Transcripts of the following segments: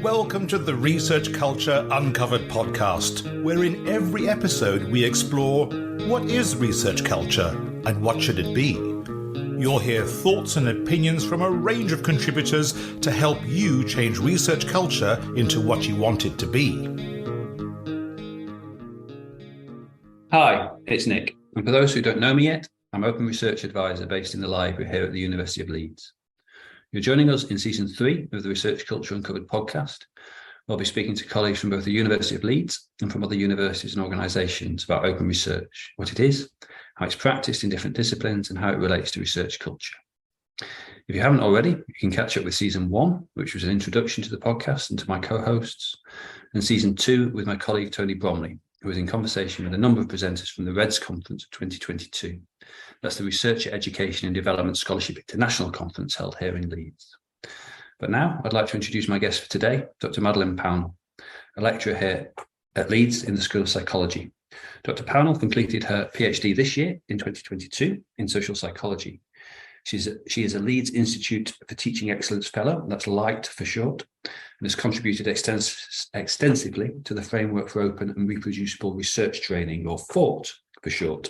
Welcome to the Research Culture Uncovered podcast, where in every episode we explore what is research culture and what should it be. You'll hear thoughts and opinions from a range of contributors to help you change research culture into what you want it to be. Hi, it's Nick, and for those who don't know me yet, I'm Open Research Advisor based in the library here at the University of Leeds. You're joining us in Season 3 of the Research Culture Uncovered podcast. We'll be speaking to colleagues from both the University of Leeds and from other universities and organisations about open research, what it is, how it's practiced in different disciplines, and how it relates to research culture. If you haven't already, you can catch up with Season 1, which was an introduction to the podcast and to my co-hosts, and Season 2 with my colleague Tony Bromley, who was in conversation with a number of presenters from the REDS Conference of 2022. That's the Researcher Education and Development Scholarship International Conference held here in Leeds. But now I'd like to introduce my guest for today, Dr Madeleine Pownall, a lecturer here at Leeds in the School of Psychology. Dr Pownall completed her PhD this year in 2022 in social psychology. She is a Leeds Institute for Teaching Excellence Fellow, that's LIGHT for short, and has contributed extensively to the Framework for Open and Reproducible Research Training, or FORT for short.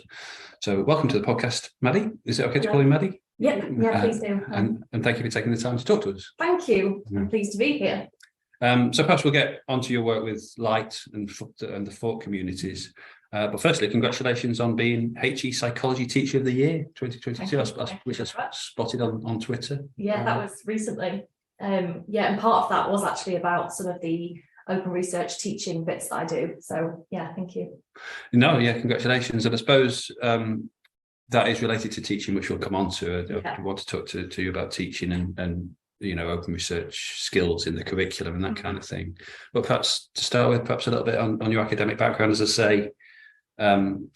So welcome to the podcast, Maddi. Is it okay to call you Maddi? Yeah, please do. And thank you for taking the time to talk to us. Thank you. I'm pleased to be here. So perhaps we'll get onto your work with LIGHT and the FORT communities. But firstly, congratulations on being HE Psychology Teacher of the Year 2022, which I spotted on Twitter. Yeah, that was recently. And part of that was actually about some of the open research teaching bits that I do. So yeah, thank you. Congratulations. And I suppose that is related to teaching, which we'll come on to. I want to talk to you about teaching and open research skills in the curriculum and that kind of thing. But perhaps to start with, a little bit on your academic background. As I say,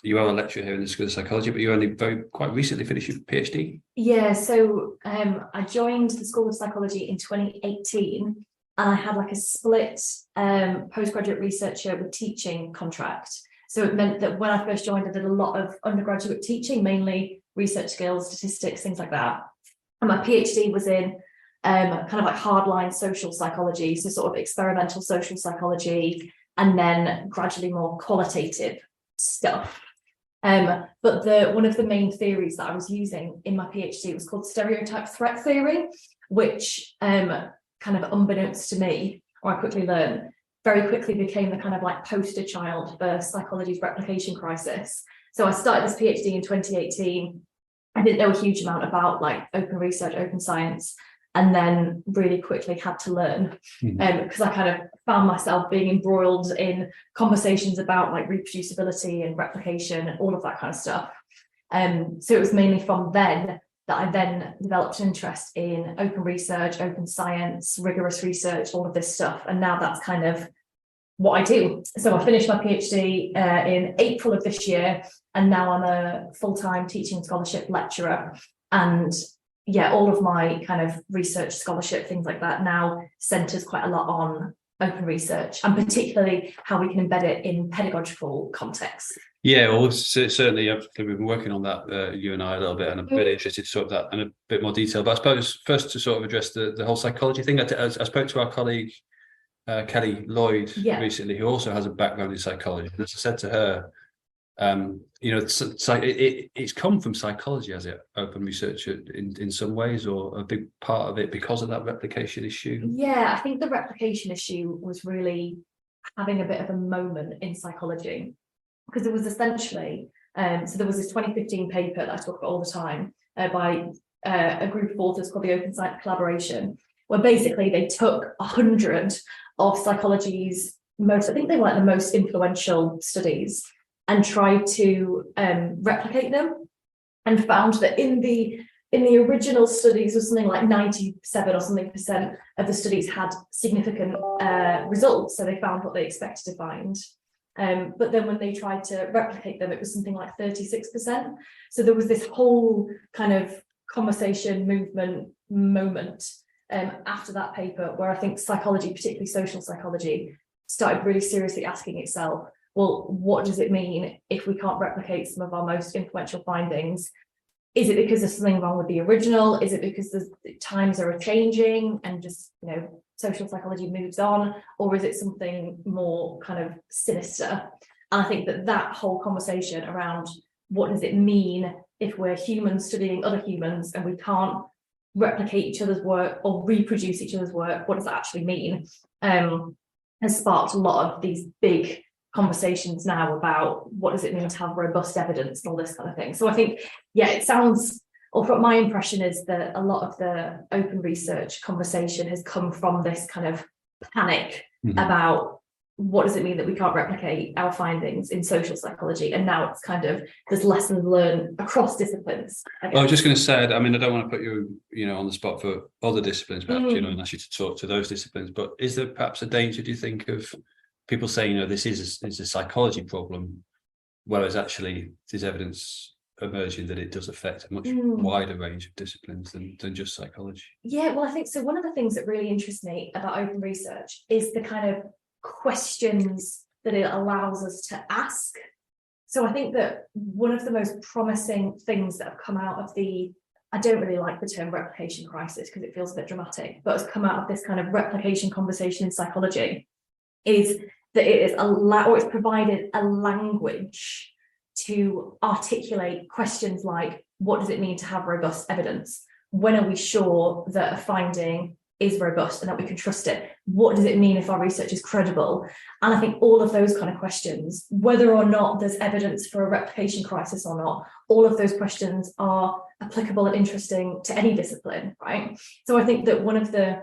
you are a lecturer here in the School of Psychology, but you only quite recently finished your PhD. Yeah, so I joined the School of Psychology in 2018, and I had like a split postgraduate researcher with teaching contract. So it meant that when I first joined, I did a lot of undergraduate teaching, mainly research skills, statistics, things like that. And my PhD was in kind of like hardline social psychology, so sort of experimental social psychology, and then gradually more qualitative stuff. But one of the main theories that I was using in my PhD was called stereotype threat theory, which kind of unbeknownst to me, or I quickly learned, very quickly became the kind of like poster child for psychology's replication crisis. So I started this PhD in 2018. I didn't know a huge amount about like open research, open science, and then really quickly had to learn because I kind of found myself being embroiled in conversations about like reproducibility and replication and all of that kind of stuff. So it was mainly from then that I then developed an interest in open research, open science, rigorous research, all of this stuff. And now that's kind of what I do. So I finished my PhD in April of this year, and now I'm a full-time teaching scholarship lecturer. And yeah, all of my kind of research scholarship, things like that, now centres quite a lot on open research, and particularly how we can embed it in pedagogical contexts. Yeah, well, certainly we've been working on that, you and I, a little bit, and I'm really interested to sort of that in a bit more detail. But I suppose first to sort of address the whole psychology thing, I spoke to our colleague Kelly Lloyd recently, who also has a background in psychology. And as I said to her, it's come from psychology, has it, open research in some ways, or a big part of it because of that replication issue? Yeah, I think the replication issue was really having a bit of a moment in psychology, because it was essentially, so there was this 2015 paper that I talk about all the time by a group of authors called the Open Science Collaboration, where basically they took 100 of psychology's I think they were like the most influential studies, and tried to replicate them, and found that in the original studies was something like 97 or something % of the studies had significant results. So they found what they expected to find. But then when they tried to replicate them, it was something like 36%. So there was this whole kind of conversation movement moment after that paper, where I think psychology, particularly social psychology, started really seriously asking itself, well, what does it mean if we can't replicate some of our most influential findings? Is it because there's something wrong with the original? Is it because the times are changing and just, social psychology moves on, or is it something more kind of sinister? And I think that whole conversation around what does it mean if we're humans studying other humans and we can't replicate each other's work or reproduce each other's work, what does that actually mean? Has sparked a lot of these big conversations now about what does it mean to have robust evidence and all this kind of thing. So I think, yeah, it sounds, or from my impression is that a lot of the open research conversation has come from this kind of panic about what does it mean that we can't replicate our findings in social psychology, and now it's kind of there's lessons learned across disciplines. I was just going to say, I mean, I don't want to put you on the spot for other disciplines, perhaps, and ask you to talk to those disciplines, but is there perhaps a danger, do you think, of people saying, this is a psychology problem, whereas actually there's evidence emerging that it does affect a much wider range of disciplines than just psychology? Yeah, well, I think so. One of the things that really interests me about open research is the kind of questions that it allows us to ask. So I think that one of the most promising things that have come out of I don't really like the term replication crisis because it feels a bit dramatic, but has come out of this kind of replication conversation in psychology is that it's provided a language to articulate questions like, what does it mean to have robust evidence? When are we sure that a finding is robust and that we can trust it? What does it mean if our research is credible? And I think all of those kind of questions, whether or not there's evidence for a replication crisis or not, all of those questions are applicable and interesting to any discipline, right? So I think that one of the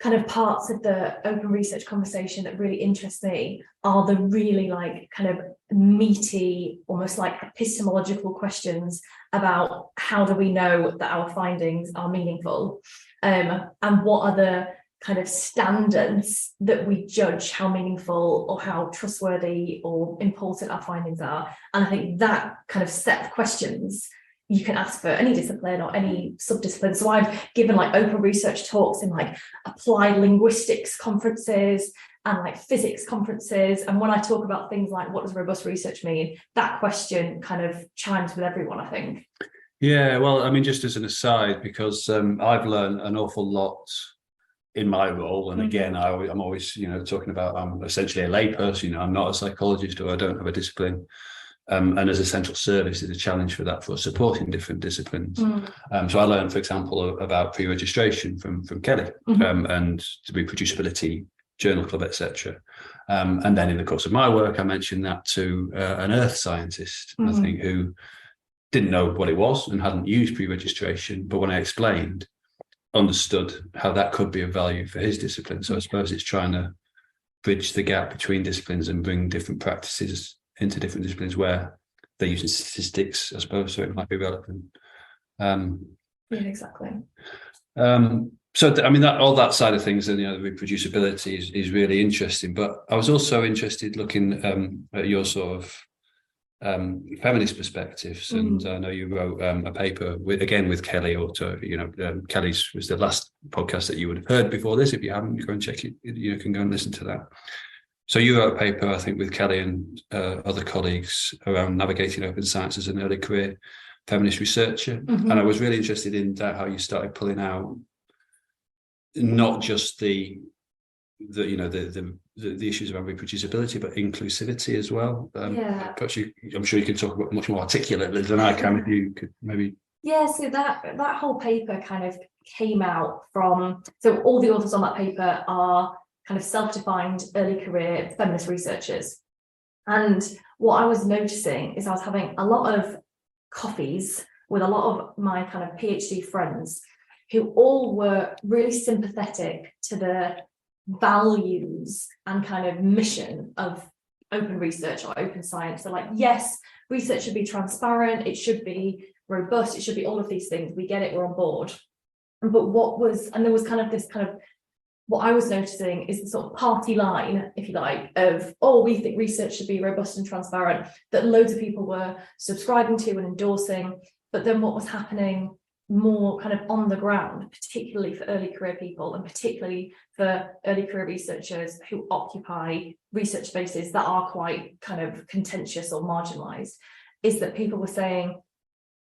kind of parts of the open research conversation that really interests me are the really kind of meaty, almost like epistemological questions about how do we know that our findings are meaningful, and what are the kind of standards that we judge how meaningful or how trustworthy or important our findings are. And I think that kind of set of questions you can ask for any discipline or any subdiscipline. So I've given open research talks in applied linguistics conferences and physics conferences. And when I talk about things like what does robust research mean, that question kind of chimes with everyone, I think. Yeah, well, I mean, just as an aside, because I've learned an awful lot in my role. And again, I'm always, talking about I'm essentially a layperson. I'm not a psychologist, or I don't have a discipline. And as a central service, there's a challenge for that, for supporting different disciplines. So I learned, for example, about pre-registration from Kelly and the reproducibility journal club, etc. And then in the course of my work, I mentioned that to an earth scientist, I think, who didn't know what it was and hadn't used pre-registration. But when I explained, understood how that could be of value for his discipline. So I suppose it's trying to bridge the gap between disciplines and bring different practices into different disciplines where they're using statistics, I suppose, so it might be relevant. Yeah, exactly. So, I mean, all that side of things, and the reproducibility is really interesting. But I was also interested looking at your sort of feminist perspectives, and I know you wrote a paper with Kelly, or Kelly's was the last podcast that you would have heard before this. If you haven't, go and check it. You can go and listen to that. So you wrote a paper, I think, with Kelly and other colleagues around navigating open science as an early career feminist researcher. And I was really interested in that, how you started pulling out not just the issues around reproducibility, but inclusivity as well. Perhaps I'm sure you can talk about much more articulately than I can. If you could maybe. Yeah, so that whole paper kind of came out from, so all the authors on that paper are kind of self-defined early career feminist researchers. And what I was noticing is I was having a lot of coffees with a lot of my kind of PhD friends who all were really sympathetic to the values and kind of mission of open research or open science. They're like, yes, research should be transparent, it should be robust, it should be all of these things. We get it, we're on board. But there was kind of this kind of, what I was noticing is the sort of party line, if you like, of, we think research should be robust and transparent, that loads of people were subscribing to and endorsing. But then what was happening more kind of on the ground, particularly for early career people and particularly for early career researchers who occupy research spaces that are quite kind of contentious or marginalized, is that people were saying,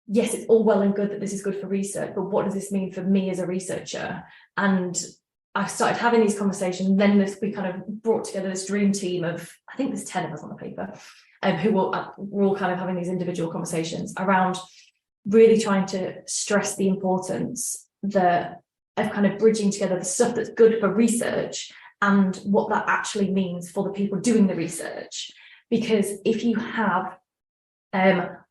yes, it's all well and good that this is good for research, but what does this mean for me as a researcher? And I started having these conversations, and then we kind of brought together this dream team of, I think there's 10 of us on the paper, who were all kind of having these individual conversations around really trying to stress the importance of kind of bridging together the stuff that's good for research and what that actually means for the people doing the research. Because if you have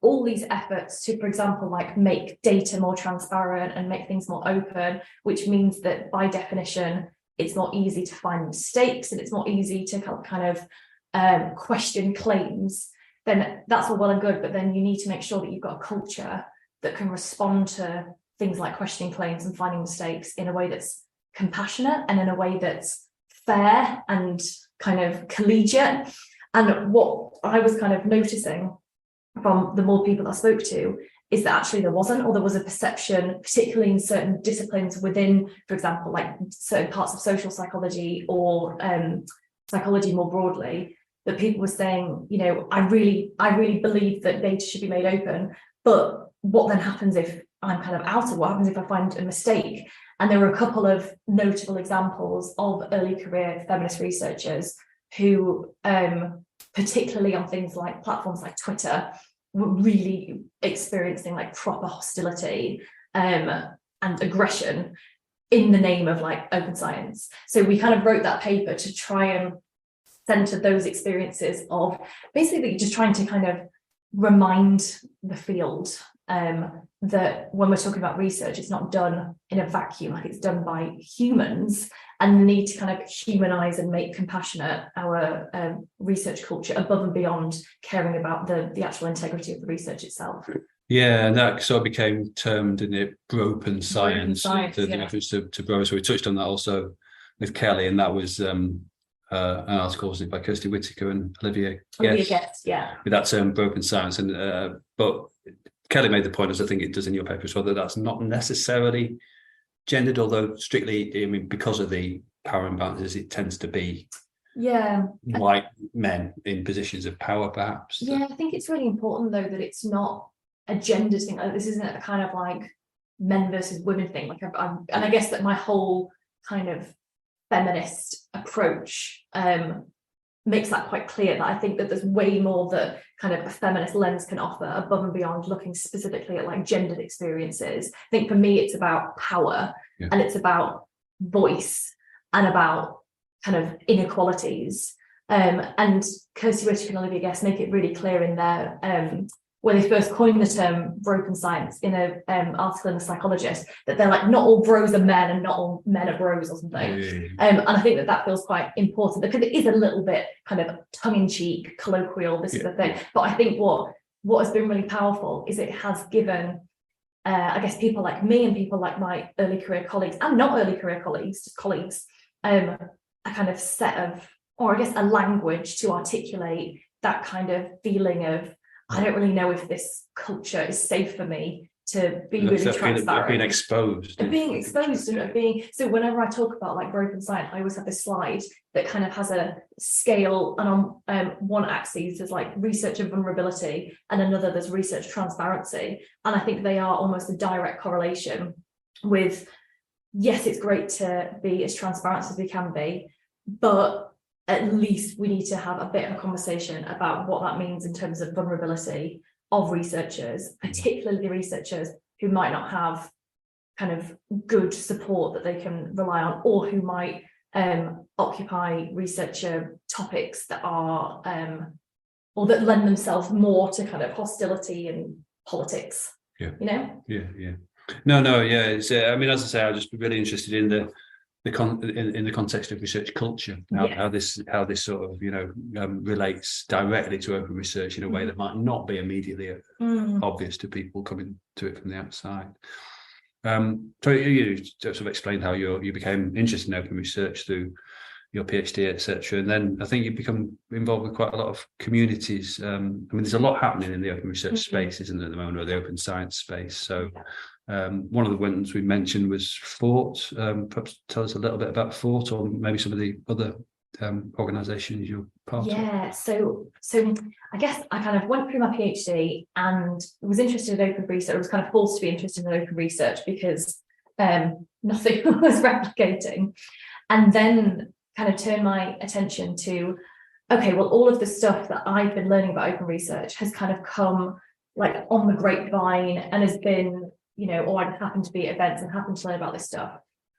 all these efforts to, for example, like make data more transparent and make things more open, which means that by definition, it's more easy to find mistakes and it's more easy to kind of question claims, then that's all well and good. But then you need to make sure that you've got a culture that can respond to things like questioning claims and finding mistakes in a way that's compassionate and in a way that's fair and kind of collegiate. And what I was kind of noticing from the more people I spoke to is that actually there wasn't, or there was a perception, particularly in certain disciplines within, for example, like certain parts of social psychology or psychology more broadly, that people were saying, you know, I really believe that data should be made open, but what then happens if I'm kind of outed? What happens if I find a mistake? And there were a couple of notable examples of early career feminist researchers who, particularly on things like platforms like Twitter, were really experiencing like proper hostility and aggression in the name of like open science. So we kind of wrote that paper to try and center those experiences of basically just trying to kind of remind the field that when we're talking about research, it's not done in a vacuum, like it's done by humans, and the need to kind of humanize and make compassionate our research culture above and beyond caring about the actual integrity of the research itself. Yeah, and that sort of became termed in it broken science, the reference to Bro. So we touched on that also with Kelly, and that was an article, wasn't it, by Kirsty Whitaker and Olivia Guest, with that term broken science. And but Kelly made the point, as I think it does in your paper as well, that that's not necessarily gendered, although strictly, I mean, because of the power imbalances, it tends to be white men in positions of power, perhaps. Yeah, I think it's really important, though, that it's not a gendered thing. Like, this isn't a kind of like men versus women thing. Like, and I guess that my whole kind of feminist approach makes that quite clear, that I think that there's way more that kind of a feminist lens can offer above and beyond looking specifically at like gendered experiences. I think for me, it's about power and it's about voice and about kind of inequalities. And Kirsty Whitaker and Olivia Guest make it really clear in their when they first coined the term broken science in a article in The Psychologist, that they're like, not all bros are men and not all men are bros or something. And I think that feels quite important, because it is a little bit kind of tongue-in-cheek, colloquial, this is the thing. But I think what has been really powerful is it has given, I guess, people like me and people like my early career colleagues, and not early career colleagues, just colleagues, a kind of set of, or I guess a language to articulate that kind of feeling of, I don't really know if this culture is safe for me to be really transparent. Being exposed. And being exposed and being, so whenever I talk about like broken science, I always have this slide that kind of has a scale, and on one axis there's like research and vulnerability, and another there's research transparency. And I think they are almost a direct correlation with, yes, it's great to be as transparent as we can be, but at least we need to have a bit of a conversation about what that means in terms of vulnerability of researchers, particularly researchers who might not have kind of good support that they can rely on, or who might occupy researcher topics that are or that lend themselves more to kind of hostility and politics. You know? It's I mean, as I say, I'll just be really interested in the context of research culture, how this sort of relates directly to open research in a way that might not be immediately obvious to people coming to it from the outside. So you sort of explained how you became interested in open research through your PhD, etc. And then I think you've become involved with quite a lot of communities. I mean, there's a lot happening in the open research space, isn't there, at the moment, or the open science space. So one of the ones we mentioned was Fort. Perhaps tell us a little bit about Fort, or maybe some of the other organisations you're part of. So I guess I kind of went through my PhD and was interested in open research. I was kind of forced to be interested in open research because nothing was replicating. and then kind of turn my attention to, okay, well, all of the stuff that I've been learning about open research has kind of come like on the grapevine and has been, or I've happened to be at events and happened to learn about this stuff.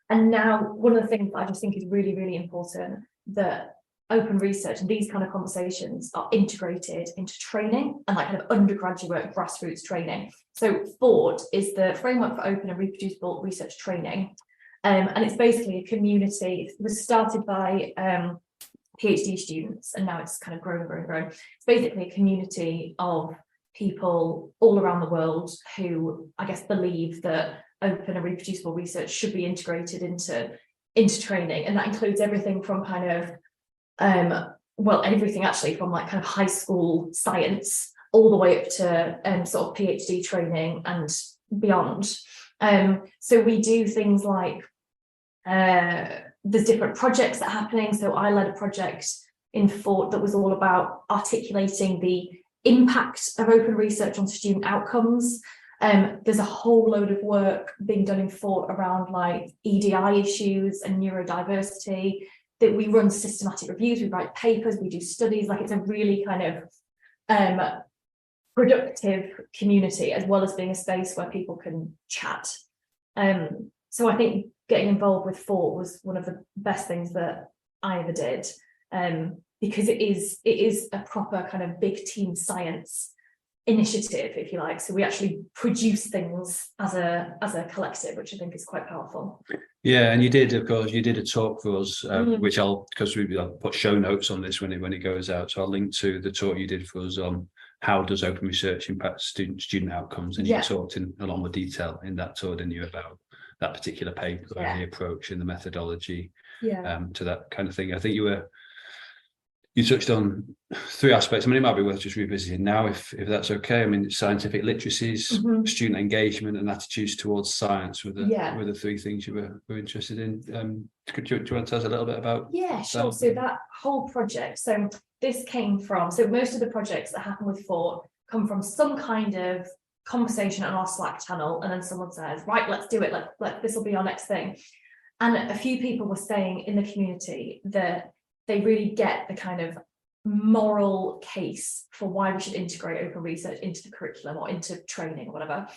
And now one of the things that I just think is really, really important, that open research and these kind of conversations are integrated into training and like kind of undergraduate grassroots training. So FORT is the Framework for Open and Reproducible Research Training. And it's basically a community. It was started by PhD students, and now it's kind of grown. It's basically a community of people all around the world who, I guess, believe that open and reproducible research should be integrated into training. And that includes everything from kind of everything actually from like kind of high school science all the way up to sort of PhD training and beyond. So we do things like there's different projects that are happening. So I led a project in FORT that was all about articulating the impact of open research on student outcomes. There's a whole load of work being done in FORT around like EDI issues and neurodiversity, that we run systematic reviews, we write papers, we do studies. Like, it's a really kind of productive community, as well as being a space where people can chat. So I think getting involved with FORT was one of the best things that I ever did, because it is a proper kind of big team science initiative, if you like. So we actually produce things as a collective, which I think is quite powerful. Yeah, and you did a talk for us, which I'll put show notes on this when it goes out. So I'll link to the talk you did for us on how does open research impact student outcomes, and you talked in a lot more detail in that talk, didn't you, about that particular paper and the approach and the methodology to that kind of thing. I think you touched on three aspects. I mean, it might be worth just revisiting now, if that's okay. I mean, scientific literacies, student engagement, and attitudes towards science were the three things you were interested in. Do you want to tell us a little bit about? Yeah, sure. So that whole project, so this came from, so most of the projects that happen with FORT come from some kind of conversation on our Slack channel, and then someone says, right, let's do it. This will be our next thing. And a few people were saying in the community that they really get the kind of moral case for why we should integrate open research into the curriculum or into training or whatever.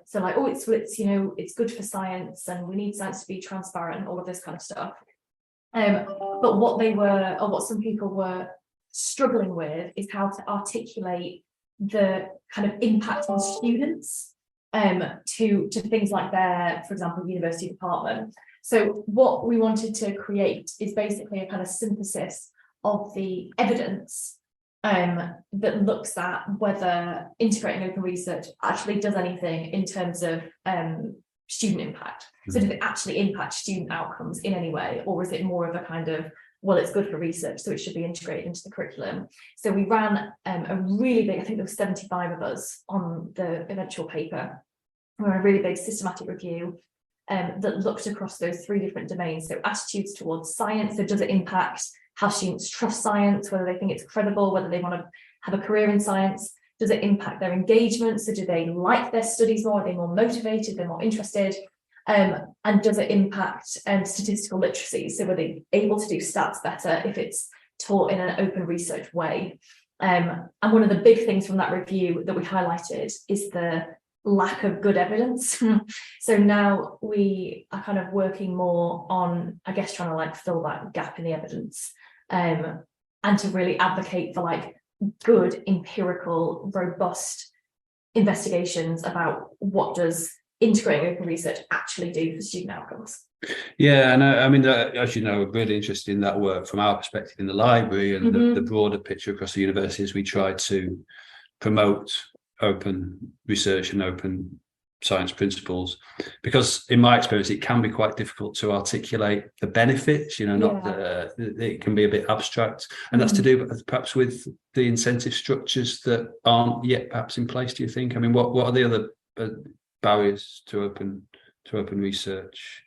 So like, it's good for science, and we need science to be transparent and all of this kind of stuff. But what some people were struggling with is how to articulate the kind of impact on students to things like their, for example, university department. So what we wanted to create is basically a kind of synthesis of the evidence that looks at whether integrating open research actually does anything in terms of student impact. So does it actually impact student outcomes in any way, or is it more of a kind of, well, it's good for research, so it should be integrated into the curriculum? So we ran a really big, I think there was 75 of us on the eventual paper. We ran a really big systematic review that looked across those three different domains. So attitudes towards science, so does it impact how students trust science, whether they think it's credible, whether they want to have a career in science? Does it impact their engagement? So do they like their studies more? Are they more motivated? They're more interested? And does it impact statistical literacy? So are they able to do stats better if it's taught in an open research way? And one of the big things from that review that we highlighted is the lack of good evidence. So now we are kind of working more on, I guess, trying to like fill that gap in the evidence, and to really advocate for like good empirical, robust investigations about what does integrating open research actually do for student outcomes. Yeah, and I mean, as you know, we're really interested in that work from our perspective in the library, and the broader picture across the university as we try to promote open research and open science principles, because in my experience it can be quite difficult to articulate the benefits, it can be a bit abstract, and that's to do perhaps with the incentive structures that aren't yet perhaps in place. Do you think? I mean, what are the other barriers to open research,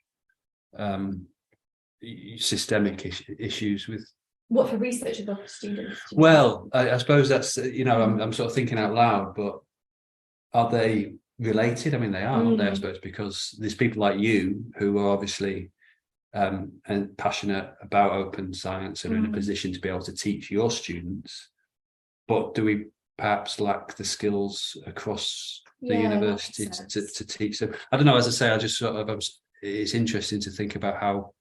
systemic issues with what for researchers or for students? Well, I suppose that's I'm sort of thinking out loud, but are they related? I mean, they are, aren't they? I suppose, because there's people like you who are obviously and passionate about open science and are in a position to be able to teach your students, but do we perhaps lack the skills across the university to teach them? I don't know. As I say, I just it's interesting to think about how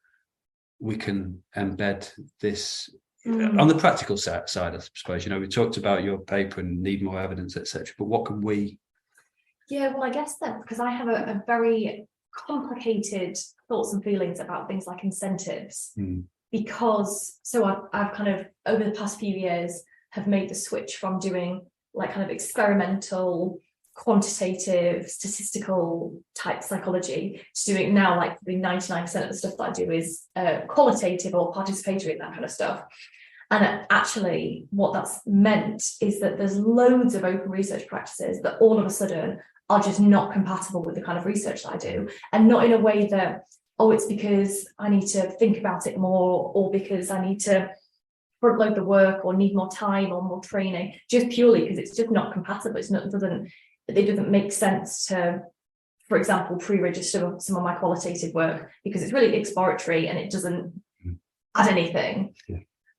we can embed this on the practical side, I suppose. We talked about your paper and need more evidence, etc. But what can we? Yeah, well, I guess that because I have a very complicated thoughts and feelings about things like incentives, because I've kind of over the past few years have made the switch from doing like kind of experimental, quantitative, statistical type psychology to doing now like the 99% of the stuff that I do is qualitative or participatory and that kind of stuff. And actually what that's meant is that there's loads of open research practices that all of a sudden are just not compatible with the kind of research that I do, and not in a way that, it's because I need to think about it more, or because I need to front load the work or need more time or more training, just purely because it's just not compatible. It doesn't make sense to, for example, pre-register some of my qualitative work because it's really exploratory and it doesn't add anything. Yeah.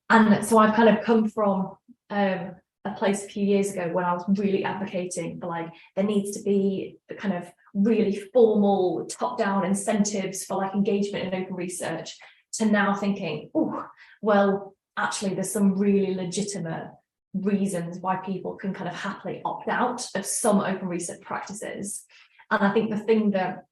And so I've kind of come from a place a few years ago when I was really advocating for like there needs to be the kind of really formal top-down incentives for like engagement in open research, to now thinking, actually there's some really legitimate reasons why people can kind of happily opt out of some open research practices. And I think the thing that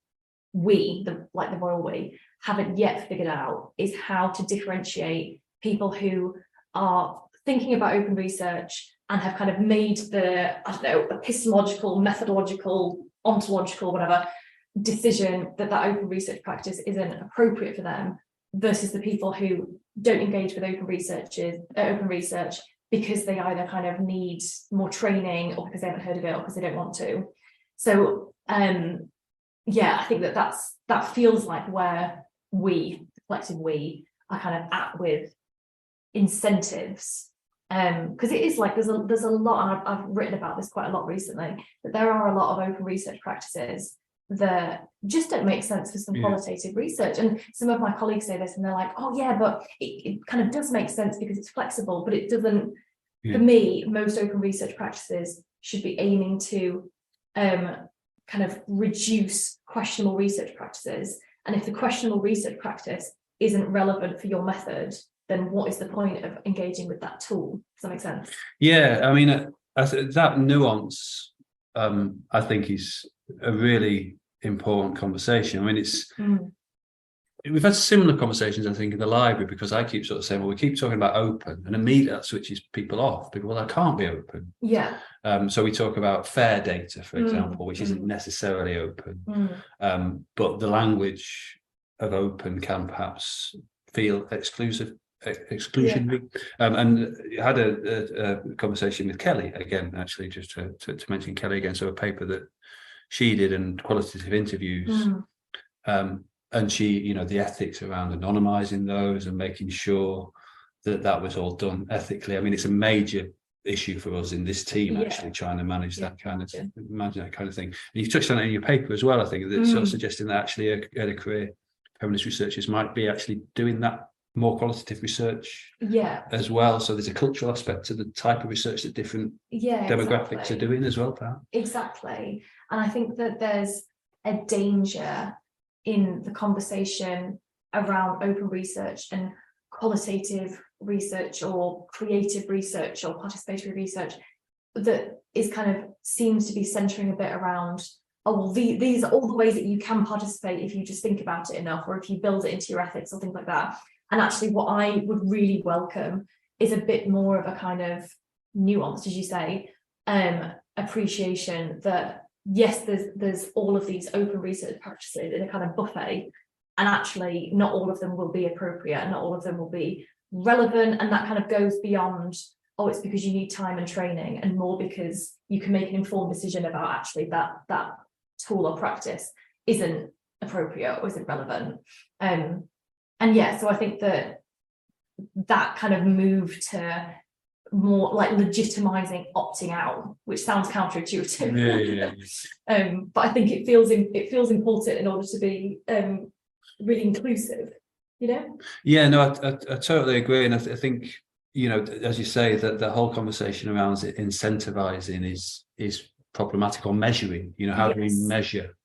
the royal we haven't yet figured out is how to differentiate people who are thinking about open research and have kind of made the, epistemological, methodological, ontological, whatever, decision that open research practice isn't appropriate for them, versus the people who don't engage with open research because they either kind of need more training or because they haven't heard of it or because they don't want to. So, I think that feels like where the collective we, are kind of at with incentives. Because it is like there's a lot, and I've written about this quite a lot recently, that there are a lot of open research practices that just don't make sense for some qualitative research. And some of my colleagues say this and they're like, but it kind of does make sense because it's flexible, but it doesn't. For me, most open research practices should be aiming to kind of reduce questionable research practices. And if the questionable research practice isn't relevant for your method, then what is the point of engaging with that tool? Does that make sense? Yeah, I mean, that nuance, I think, is a really important conversation. I mean, we've had similar conversations, I think, in the library, because I keep sort of saying, we keep talking about open, and immediately that switches people off. People, that can't be open. Yeah. So we talk about fair data, for example, which isn't necessarily open, but the language of open can perhaps feel exclusionary. And I had a conversation with Kelly again, actually, just to mention Kelly again. So a paper that she did in qualitative interviews, and she, the ethics around anonymizing those and making sure that was all done ethically. I mean, it's a major issue for us in this team, actually, trying to manage that kind of thing. And you've touched on it in your paper as well, I think, that sort of suggesting that actually a career feminist researchers might be actually doing that more qualitative research as well. So there's a cultural aspect to the type of research that different demographics are doing as well, perhaps. Exactly. And I think that there's a danger in the conversation around open research and qualitative research or creative research or participatory research that is kind of seems to be centering a bit around, these are all the ways that you can participate if you just think about it enough, or if you build it into your ethics or things like that. And actually what I would really welcome is a bit more of a kind of nuance, as you say, appreciation that, yes, there's all of these open research practices in a kind of buffet, and actually not all of them will be appropriate and not all of them will be relevant. And that kind of goes beyond, it's because you need time and training, and more because you can make an informed decision about actually that tool or practice isn't appropriate or isn't relevant. So I think that kind of move to more like legitimizing opting out, which sounds counterintuitive. But I think it feels important in order to be really inclusive. you know? Yeah, no, I totally agree. And I think, you know, as you say, that the whole conversation around it incentivizing is problematic, or measuring, you know, how do we measure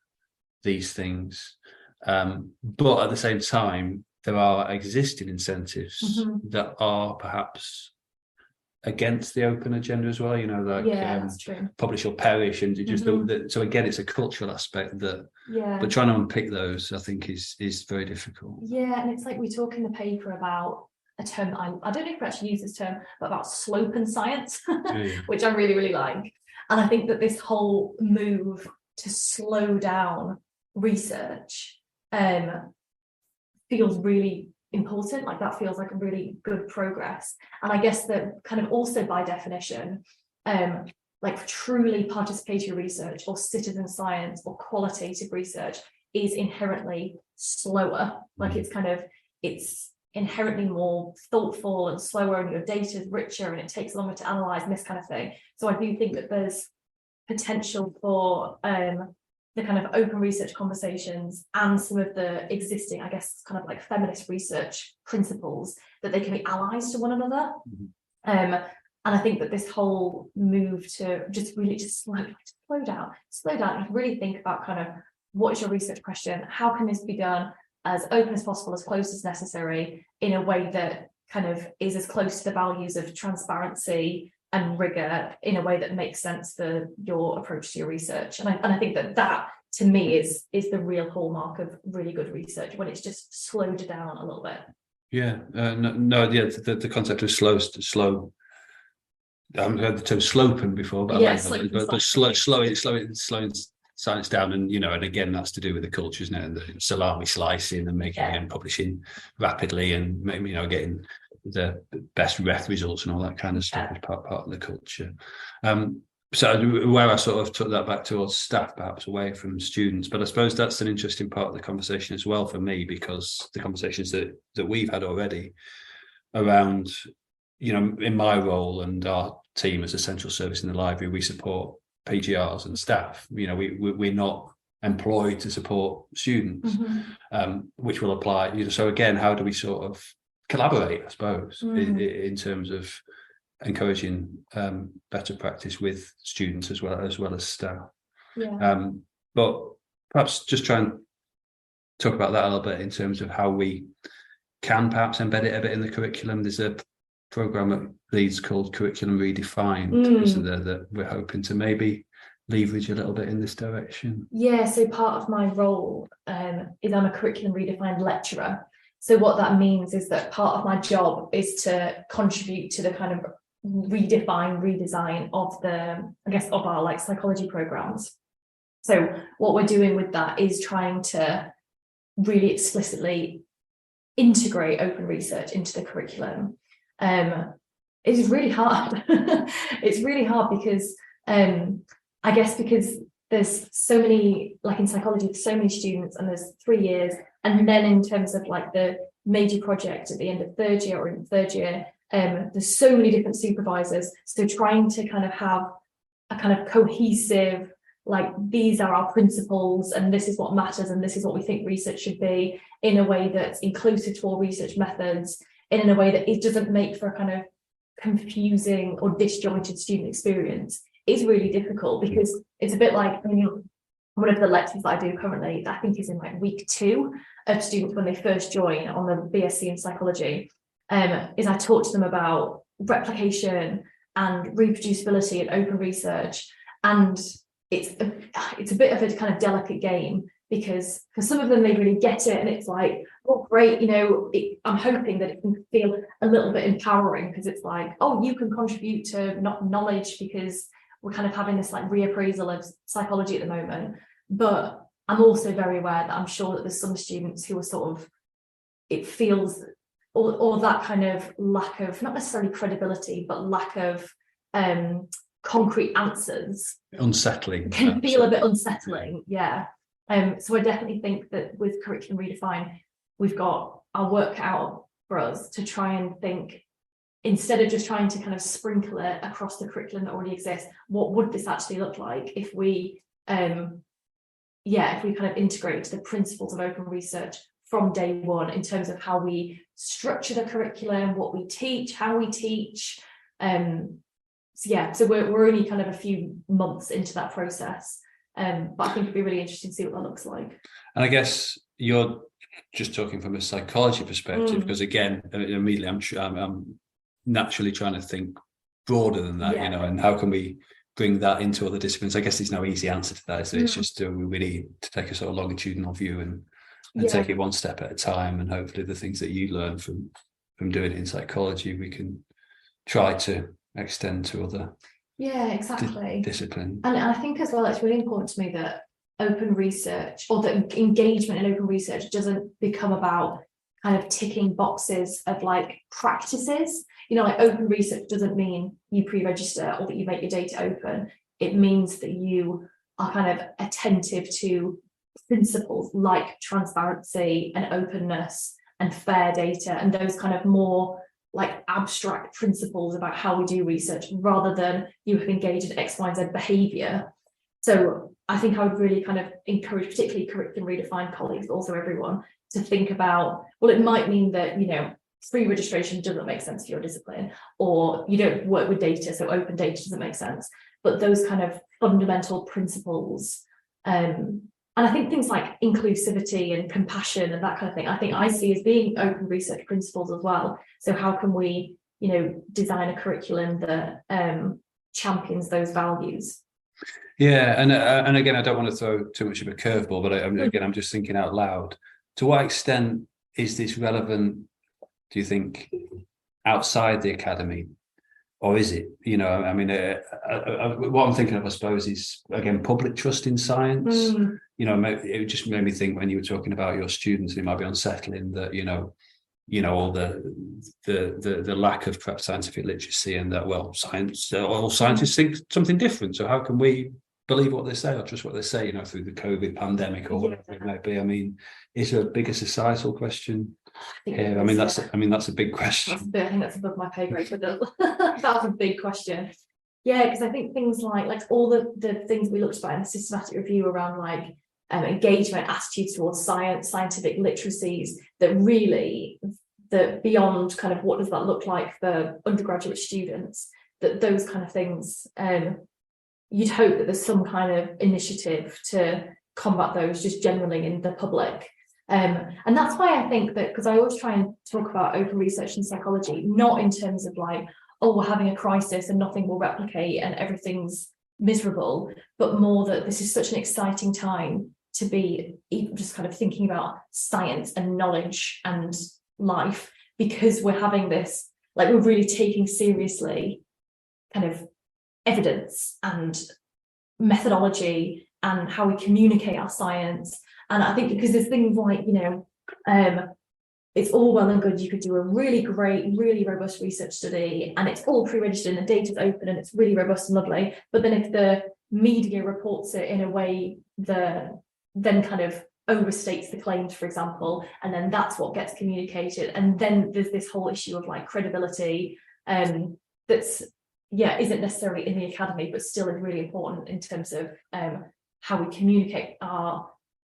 these things? But at the same time, there are existing incentives that are perhaps against the open agenda as well, you know, like that's true. Publish or perish, and just so again, it's a cultural aspect that, but trying to unpick those, I think, is very difficult. Yeah, and it's like we talk in the paper about a term that I don't know if we actually use this term, but about slope and science, which I really, really like. And I think that this whole move to slow down research feels really important. Like that feels like a really good progress. And I guess that kind of also by definition, like truly participatory research or citizen science or qualitative research is inherently slower. Like it's inherently more thoughtful and slower, and your data is richer and it takes longer to analyze and this kind of thing. So I do think that there's potential for the kind of open research conversations and some of the existing, I guess, kind of like feminist research principles, that they can be allies to one another. And I think that this whole move to just really just slow down and really think about kind of what is your research question, how can this be done as open as possible, as close as necessary, in a way that kind of is as close to the values of transparency and rigor, in a way that makes sense for your approach to your research. And I think that to me is the real hallmark of really good research, when it's just slowed down a little bit. The concept of slow. I haven't heard the term slopen before, but slowing science down, and you know, and again, that's to do with the culture, isn't it? And the salami slicing and making and publishing rapidly, and maybe, you know, getting the best results and all that kind of stuff is part of the culture. So where I sort of took that back towards staff, perhaps away from students, but I suppose that's an interesting part of the conversation as well for me, because the conversations that we've had already around, you know, in my role and our team as a central service in the library, we support PGRs and staff. You know, we're not employed to support students, which will apply. You know, so again, how do we sort of collaborate, I suppose, in terms of encouraging better practice with students as well as staff? But perhaps just try and talk about that a little bit in terms of how we can perhaps embed it a bit in the curriculum. There's a program at Leeds called Curriculum Redefined, isn't there, that we're hoping to maybe leverage a little bit in this direction? Yeah, so part of my role is I'm a Curriculum Redefined lecturer. So what that means is that part of my job is to contribute to the kind of redesign of of our like psychology programs. So what we're doing with that is trying to really explicitly integrate open research into the curriculum. It is really hard. It's really hard because I guess because there's so many, like in psychology, there's so many students and there's 3 years, and then in terms of like the major project at the end of third year or in third year, there's so many different supervisors. So trying to kind of have a kind of cohesive, like, these are our principles and this is what matters and this is what we think research should be, in a way that's inclusive to all research methods, in a way that it doesn't make for a kind of confusing or disjointed student experience, is really difficult. Because it's a bit like, I mean, one of the lectures that I do currently, I think is in like week 2 of students when they first join on the BSc in psychology, is I talk to them about replication and reproducibility and open research. And it's a bit of a kind of delicate game, because for some of them they really get it and it's like, oh great, you know, I'm hoping that it can feel a little bit empowering, because it's like, oh, you can contribute to knowledge, because we're kind of having this like reappraisal of psychology at the moment. But I'm also very aware that I'm sure that there's some students who are sort of, it feels, or that kind of lack of, not necessarily credibility, but lack of concrete answers, unsettling, can feel a bit unsettling. So I definitely think that with Curriculum Redefined, we've got our work cut out for us to try and think, instead of just trying to kind of sprinkle it across the curriculum that already exists, what would this actually look like if we kind of integrate the principles of open research from day one in terms of how we structure the curriculum, what we teach, how we teach. So we're only kind of a few months into that process. But I think it'd be really interesting to see what that looks like. And I guess you're just talking from a psychology perspective, because again, immediately I'm naturally trying to think broader than that, and how can we bring that into other disciplines? I guess there's no easy answer to that. It's just we need to take a sort of longitudinal view and take it one step at a time, and hopefully the things that you learn from doing it in psychology, we can try to extend to other disciplines. And I think as well, it's really important to me that open research, or that engagement in open research, doesn't become about kind of ticking boxes of like practices. Like open research doesn't mean you pre-register or that you make your data open. It means that you are kind of attentive to principles like transparency and openness and fair data, and those kind of more like abstract principles about how we do research, rather than you have engaged in X, Y, and Z behaviour. So I think I would really kind of encourage, particularly curriculum redefined colleagues, but also everyone, to think about, well, it might mean that, free registration doesn't make sense for your discipline, or you don't work with data, so open data doesn't make sense. But those kind of fundamental principles, and I think things like inclusivity and compassion and that kind of thing, I think I see as being open research principles as well. So how can we, design a curriculum that champions those values? Yeah, and again, I don't want to throw too much of a curveball, but I'm just thinking out loud. To what extent is this relevant, do you think, outside the academy, or is it? What I'm thinking of, I suppose, is again public trust in science. It just made me think when you were talking about your students, it might be unsettling that all the lack of perhaps scientific literacy, and that all scientists think something different. So how can we believe what they say or trust what they say? Through the COVID pandemic or whatever it might be. I mean, is there a bigger societal question? That's a big question. I think that's above my pay grade, but that's a big question. Yeah, because I think things like all the things we looked at in the systematic review around like engagement, attitudes towards science, scientific literacies, that beyond kind of what does that look like for undergraduate students, that those kind of things, you'd hope that there's some kind of initiative to combat those just generally in the public. And that's why I think that, because I always try and talk about open research in psychology, not in terms of like, oh, we're having a crisis and nothing will replicate and everything's miserable, but more that this is such an exciting time to be even just kind of thinking about science and knowledge and life, because we're having this, like, we're really taking seriously kind of evidence and methodology and how we communicate our science. And I think because there's things like, it's all well and good, you could do a really great, really robust research study and it's all pre-registered and the data's open and it's really robust and lovely. But then if the media reports it in a way that then kind of overstates the claims, for example, and then that's what gets communicated. And then there's this whole issue of like credibility that's, isn't necessarily in the academy, but still is really important in terms of how we communicate our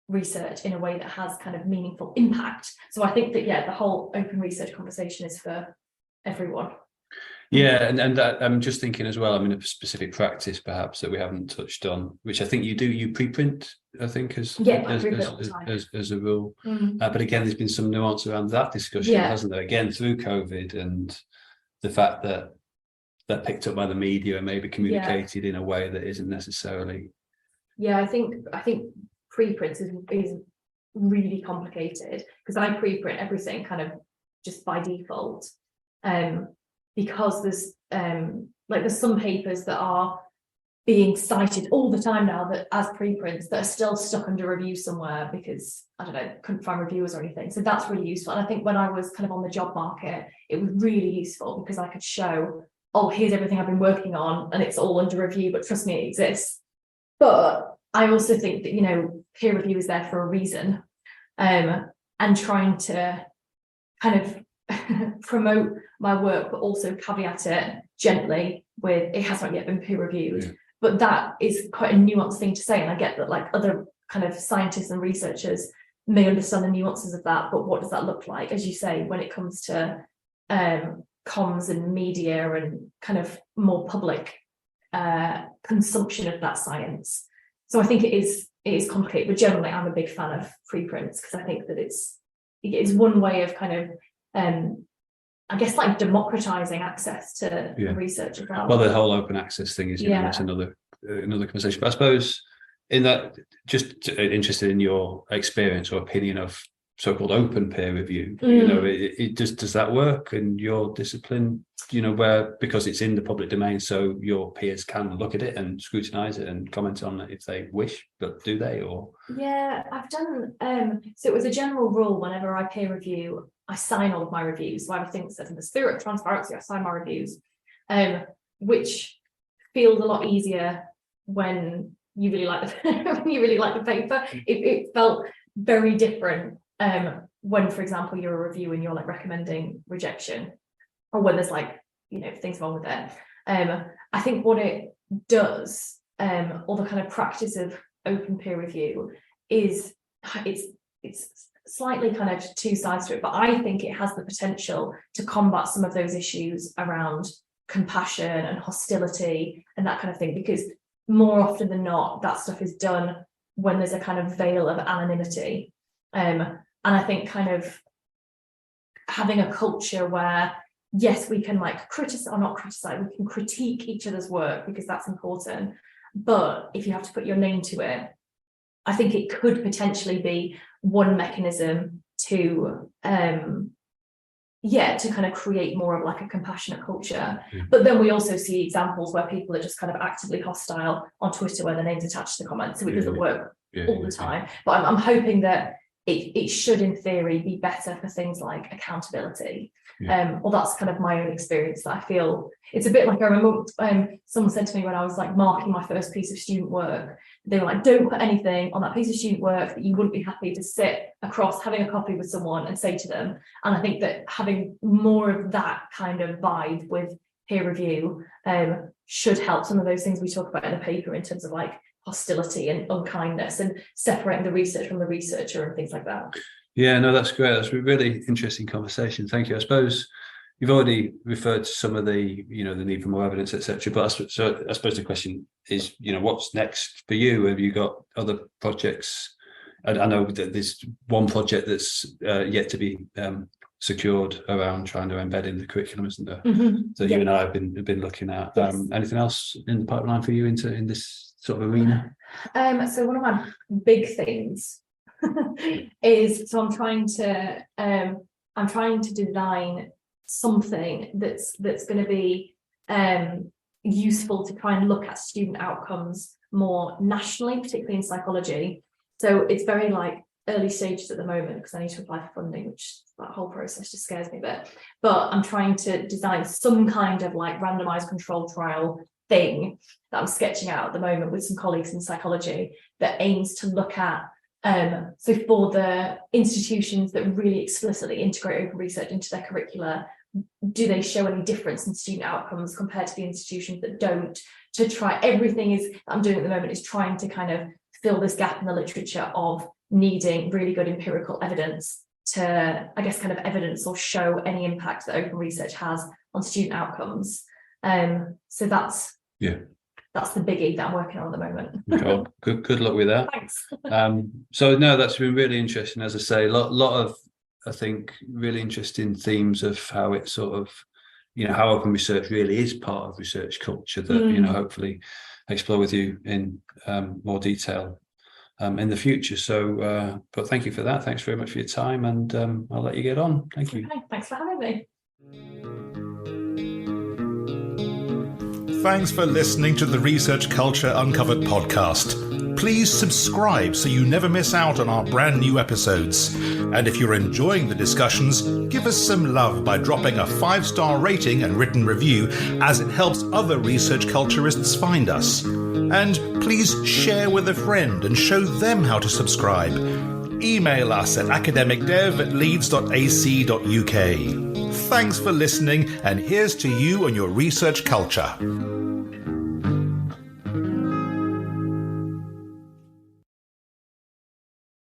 research in a way that has kind of meaningful impact. So I think that, the whole open research conversation is for everyone. Yeah, and I'm just thinking as well, a specific practice perhaps that we haven't touched on, which I think you do, you preprint, I think, as a rule. But again, there's been some nuance around that discussion, hasn't there? Again, through COVID and the fact that they're picked up by the media and maybe communicated in a way that isn't necessarily. I think preprints is really complicated, because I preprint everything kind of just by default, because there's some papers that are being cited all the time now that as preprints that are still stuck under review somewhere because I don't know, couldn't find reviewers or anything. So that's really useful. And I think when I was kind of on the job market, it was really useful because I could show, oh, here's everything I've been working on and it's all under review, but trust me, it exists. But I also think that, peer review is there for a reason, and trying to kind of promote my work, but also caveat it gently with it has not yet been peer reviewed. Yeah. But that is quite a nuanced thing to say. And I get that like other kind of scientists and researchers may understand the nuances of that, but what does that look like, as you say, when it comes to comms and media and kind of more public consumption of that science. So I think it is complicated, but generally I'm a big fan of preprints because I think that it's one way of kind of I guess like democratizing access to research as well. Well, the whole open access thing is, it's another conversation. But I suppose in that, just interested in your experience or opinion of so-called open peer review. Does that work in your discipline? Where because it's in the public domain, so your peers can look at it and scrutinize it and comment on it if they wish, but do they? Or I've done. So it was a general rule whenever I peer review, I sign all of my reviews. So everything says in the spirit of transparency, I sign my reviews, which feels a lot easier when you really like the paper. It felt very different when, for example, you're a review and you're like recommending rejection, or when there's like things wrong with it. I think what it does, or the kind of practice of open peer review, is it's slightly kind of two sides to it, but I think it has the potential to combat some of those issues around compassion and hostility and that kind of thing, because more often than not, that stuff is done when there's a kind of veil of anonymity. And I think kind of having a culture where, yes, we can like we can critique each other's work because that's important. But if you have to put your name to it, I think it could potentially be one mechanism to kind of create more of like a compassionate culture. But then we also see examples where people are just kind of actively hostile on Twitter where their name's attached to the comments, so it doesn't work all the time. But I'm hoping that it should, in theory, be better for things like accountability. Well, that's kind of my own experience, that I feel it's a bit like, I remember someone said to me when I was like marking my first piece of student work, they were like, don't put anything on that piece of student work that you wouldn't be happy to sit across having a coffee with someone and say to them. And I think that having more of that kind of vibe with peer review should help some of those things we talk about in the paper in terms of like hostility and unkindness and separating the research from the researcher and things like that. Yeah, no, that's great. That's a really interesting conversation. Thank you. I suppose you've already referred to some of the, the need for more evidence, etc. But I suppose the question is, what's next for you? Have you got other projects? I know that there's one project that's yet to be secured around trying to embed in the curriculum, isn't there? So you and I have been looking at. Anything else in the pipeline for you in this sort of arena? So one of my big things is, so I'm trying to design something that's going to be useful to try and look at student outcomes more nationally, particularly in psychology. So it's very like early stages at the moment because I need to apply for funding, which that whole process just scares me a bit. But I'm trying to design some kind of like randomized controlled trial thing that I'm sketching out at the moment with some colleagues in psychology that aims to look at so for the institutions that really explicitly integrate open research into their curricula, do they show any difference in student outcomes compared to the institutions that don't? To try, everything I'm doing at the moment is trying to kind of fill this gap in the literature of needing really good empirical evidence to, I guess, kind of evidence or show any impact that open research has on student outcomes. So that's the biggie that I'm working on at the moment. Cool. Good luck with that. Thanks. So no, that's been really interesting. As I say, a lot of, I think, really interesting themes of how it sort of, how open research really is part of research culture that, hopefully explore with you in more detail in the future. So, but thank you for that. Thanks very much for your time, and I'll let you get on. Thank you. Okay, thanks for having me. Thanks for listening to the Research Culture Uncovered podcast. Please subscribe so you never miss out on our brand new episodes. And if you're enjoying the discussions, give us some love by dropping a 5-star rating and written review, as it helps other research culturists find us. And please share with a friend and show them how to subscribe. Email us at academicdev@leeds.ac.uk. Thanks for listening, and here's to you and your research culture.